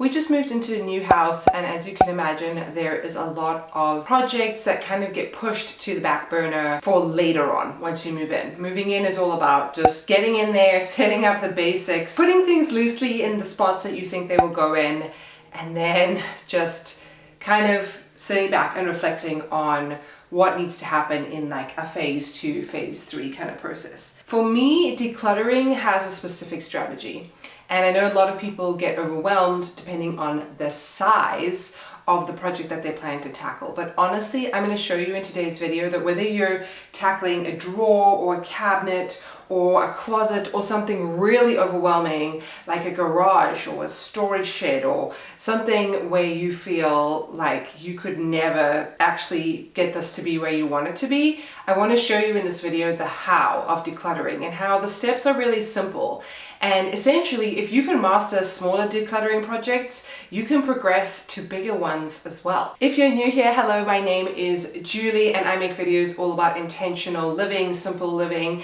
We just moved into a new house, and as you can imagine, there is a lot of projects that kind of get pushed to the back burner for later on once you move in. Moving in is all about just getting in there, setting up the basics, putting things loosely in the spots that you think they will go in, and then just kind of sitting back and reflecting on what needs to happen in like a phase 2, phase 3 kind of process. For me, decluttering has a specific strategy. And I know a lot of people get overwhelmed depending on the size of the project that they plan to tackle. But honestly, I'm going to show you in today's video that whether you're tackling a drawer or a cabinet or a closet or something really overwhelming like a garage or a storage shed or something where you feel like you could never actually get this to be where you want it to be, I want to show you in this video the how of decluttering and how the steps are really simple. And essentially, if you can master smaller decluttering projects, you can progress to bigger ones as well. If you're new here, hello, my name is Julie and I make videos all about intentional living, simple living,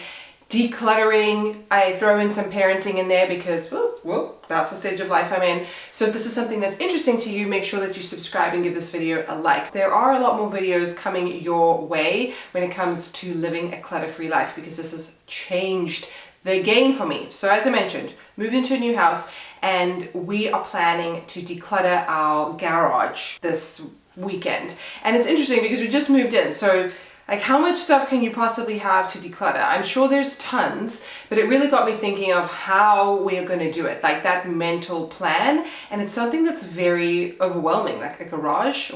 decluttering. I throw in some parenting in there because, well, that's the stage of life I'm in. So if this is something that's interesting to you, make sure that you subscribe and give this video a like. There are a lot more videos coming your way when it comes to living a clutter-free life because this has changed the game for me. So as I mentioned, moved into a new house and we are planning to declutter our garage this weekend. And it's interesting because we just moved in. So like how much stuff can you possibly have to declutter? I'm sure there's tons, but it really got me thinking of how we're going to do it, like that mental plan. And it's something that's very overwhelming, like a garage.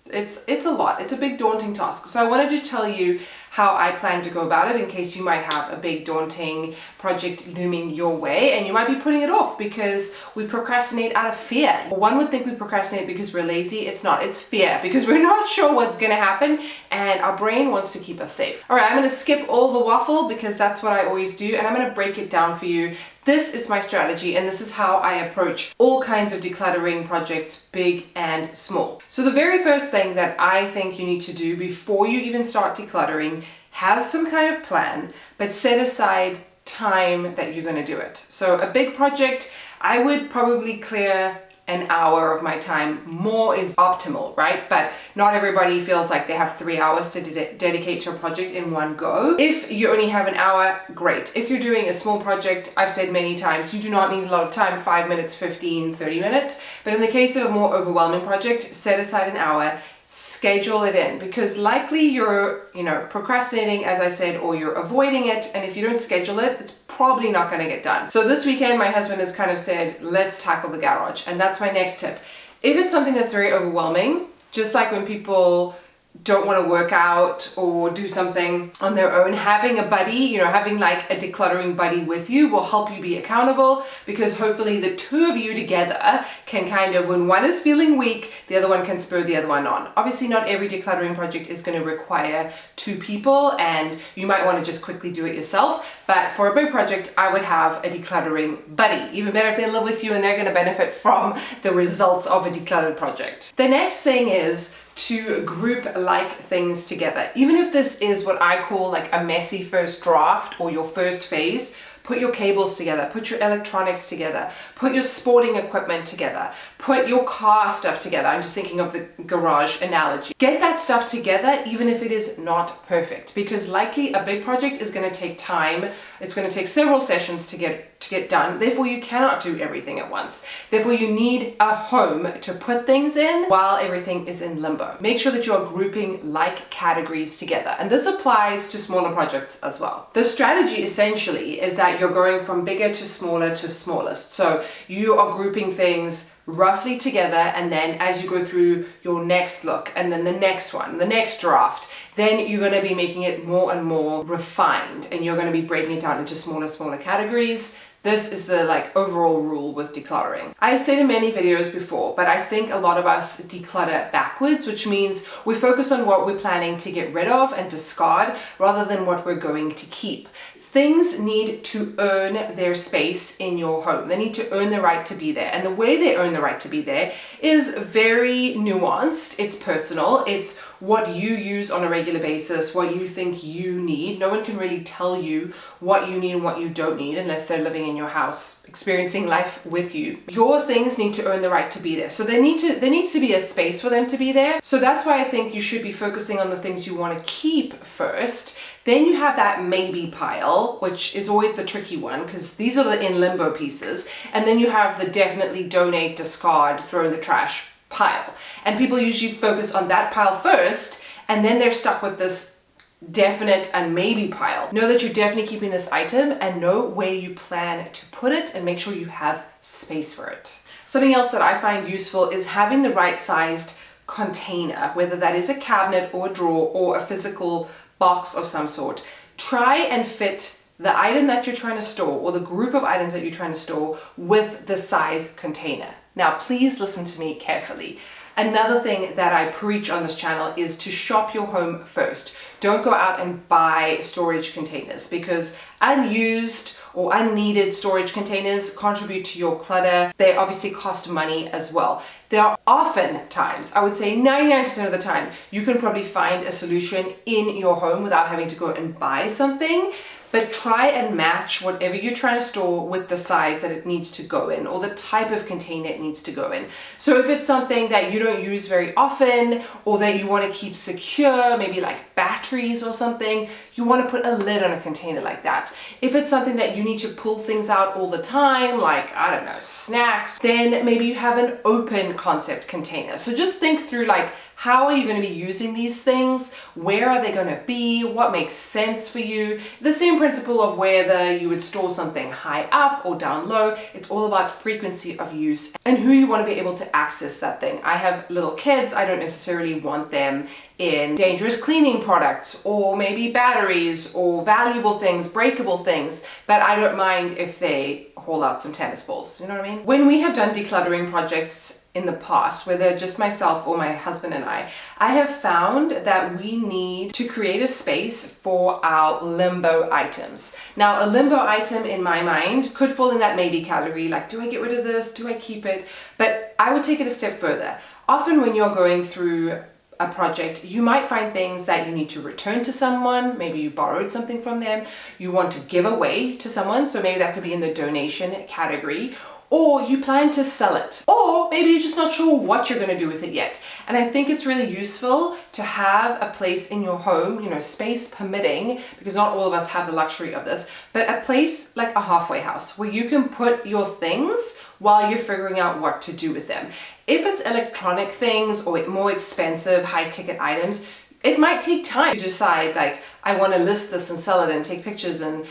It's a lot. It's a big daunting task. So I wanted to tell you how I plan to go about it in case you might have a big daunting project looming your way and you might be putting it off because we procrastinate out of fear. One would think we procrastinate because we're lazy. It's not. It's fear because we're not sure what's going to happen and our brain wants to keep us safe. All right, I'm going to skip all the waffle because that's what I always do and I'm going to break it down for you. This is my strategy and this is how I approach all kinds of decluttering projects, big and small. So the very first thing that I think you need to do before you even start decluttering, have some kind of plan, but set aside time that you're going to do it. So a big project, I would probably clear an hour of my time. More is optimal, right? But not everybody feels like they have 3 hours to dedicate to a project in one go. If you only have an hour, great. If you're doing a small project, I've said many times, you do not need a lot of time, 5 minutes, 15, 30 minutes. But in the case of a more overwhelming project, set aside an hour, schedule it in because likely you're, procrastinating, as I said, or you're avoiding it. And if you don't schedule it, it's probably not going to get done. So this weekend, my husband has kind of said, let's tackle the garage. And that's my next tip. If it's something that's very overwhelming, just like when people don't want to work out or do something on their own, having a buddy, having like a decluttering buddy with you will help you be accountable because hopefully the two of you together can kind of, when one is feeling weak, the other one can spur the other one on. Obviously not every decluttering project is going to require 2 people and you might want to just quickly do it yourself, but for a big project I would have a decluttering buddy. Even better if they live with you and they're going to benefit from the results of a decluttered project. The next thing is to group like things together. Even if this is what I call like a messy first draft or your first phase, put your cables together, put your electronics together, put your sporting equipment together, put your car stuff together. I'm just thinking of the garage analogy. Get that stuff together even if it is not perfect because likely a big project is going to take time. It's going to take several sessions to get done. Therefore, you cannot do everything at once. Therefore, you need a home to put things in while everything is in limbo. Make sure that you are grouping like categories together. And this applies to smaller projects as well. The strategy essentially is that you're going from bigger to smaller to smallest. So you are grouping things roughly together and then as you go through your next look and then the next one, the next draft, then you're going to be making it more and more refined and you're going to be breaking it down into smaller categories. This is the overall rule with decluttering. I've said in many videos before, but I think a lot of us declutter backwards, which means we focus on what we're planning to get rid of and discard rather than what we're going to keep. things need to earn their space in your home. They need to earn the right to be there. And the way they earn the right to be there is very nuanced. It's personal. It's what you use on a regular basis, what you think you need. No one can really tell you what you need and what you don't need unless they're living in your house, experiencing life with you. Your things need to earn the right to be there. So there needs to be a space for them to be there. So that's why I think you should be focusing on the things you want to keep first. Then you have that maybe pile, which is always the tricky one because these are the in limbo pieces. And then you have the definitely donate, discard, throw in the trash pile. And people usually focus on that pile first, and then they're stuck with this definite and maybe pile. Know that you're definitely keeping this item and know where you plan to put it and make sure you have space for it. Something else that I find useful is having the right sized container, whether that is a cabinet or a drawer or a physical box of some sort. Try and fit the item that you're trying to store or the group of items that you're trying to store with the size container. Now, please listen to me carefully. Another thing that I preach on this channel is to shop your home first. Don't go out and buy storage containers because unused or unneeded storage containers contribute to your clutter. They obviously cost money as well. There are often times, I would say 99% of the time, you can probably find a solution in your home without having to go and buy something. But try and match whatever you're trying to store with the size that it needs to go in or the type of container it needs to go in. So if it's something that you don't use very often or that you want to keep secure, maybe like batteries or something, you want to put a lid on a container like that. If it's something that you need to pull things out all the time, like, I don't know, snacks, then maybe you have an open concept container. So just think through like, how are you going to be using these things? Where are they going to be? What makes sense for you? The same principle of whether you would store something high up or down low. It's all about frequency of use and who you want to be able to access that thing. I have little kids. I don't necessarily want them in dangerous cleaning products or maybe batteries or valuable things, breakable things, but I don't mind if they haul out some tennis balls. You know what I mean? When we have done decluttering projects in the past, whether just myself or my husband and I have found that we need to create a space for our limbo items. Now, a limbo item in my mind could fall in that maybe category, like, do I get rid of this? Do I keep it? But I would take it a step further. Often when you're going through a project, you might find things that you need to return to someone. Maybe you borrowed something from them. You want to give away to someone. So maybe that could be in the donation category. Or you plan to sell it, or maybe you're just not sure what you're going to do with it yet. And I think it's really useful to have a place in your home, you know, space permitting, because not all of us have the luxury of this, but a place like a halfway house where you can put your things while you're figuring out what to do with them. If it's electronic things or more expensive, high ticket items, it might take time to decide, like, I want to list this and sell it and take pictures and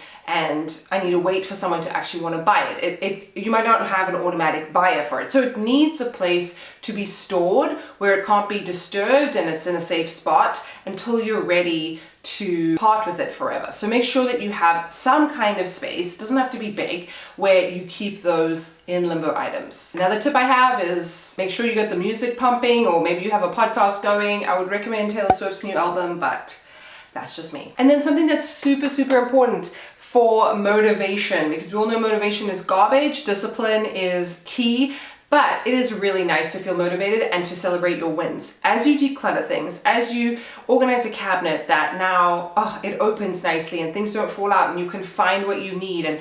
I need to wait for someone to actually want to buy it. You might not have an automatic buyer for it. So it needs a place to be stored where it can't be disturbed and it's in a safe spot until you're ready to part with it forever. So make sure that you have some kind of space, it doesn't have to be big, where you keep those in limbo items. Another tip I have is make sure you get the music pumping, or maybe you have a podcast going. I would recommend Taylor Swift's new album, but that's just me. And then something that's super, super important for motivation, because we all know motivation is garbage, discipline is key, but it is really nice to feel motivated and to celebrate your wins. As you declutter things, as you organize a cabinet that now, it opens nicely and things don't fall out and you can find what you need, and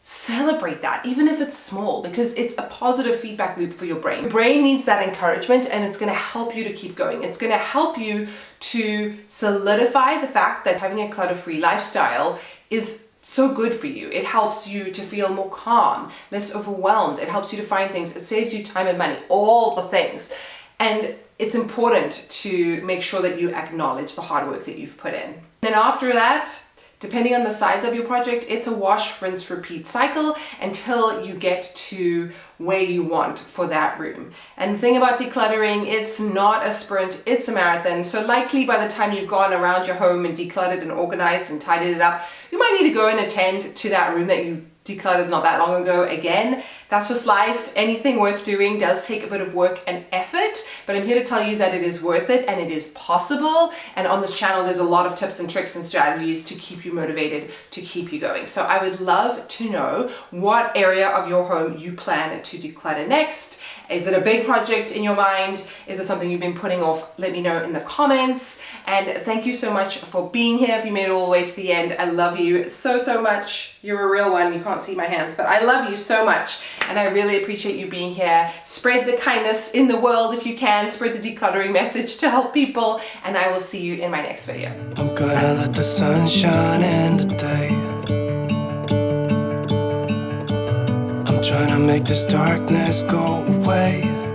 celebrate that, even if it's small, because it's a positive feedback loop for your brain. Your brain needs that encouragement and it's going to help you to keep going. It's going to help you to solidify the fact that having a clutter-free lifestyle is so good for you. It helps you to feel more calm, less overwhelmed. It helps you to find things. It saves you time and money, all the things. And it's important to make sure that you acknowledge the hard work that you've put in. Then after that, depending on the size of your project, it's a wash, rinse, repeat cycle until you get to where you want for that room. And the thing about decluttering, it's not a sprint, it's a marathon. So likely by the time you've gone around your home and decluttered and organized and tidied it up, you might need to go and attend to that room that you decluttered not that long ago again. That's just life. Anything worth doing does take a bit of work and effort. it, but I'm here to tell you that it is worth it and it is possible. And on this channel, there's a lot of tips and tricks and strategies to keep you motivated, to keep you going. So I would love to know what area of your home you plan to declutter next. Is it a big project in your mind? Is it something you've been putting off? Let me know in the comments. And thank you so much for being here. If you made it all the way to the end, I love you so, so much. You're a real one. You can't see my hands, but I love you so much. And I really appreciate you being here. Spread the kindness in the world if you can. Spread the decluttering message to help people. And I will see you in my next video. I'm gonna let the sun shine in today. I'm trying to make this darkness go away.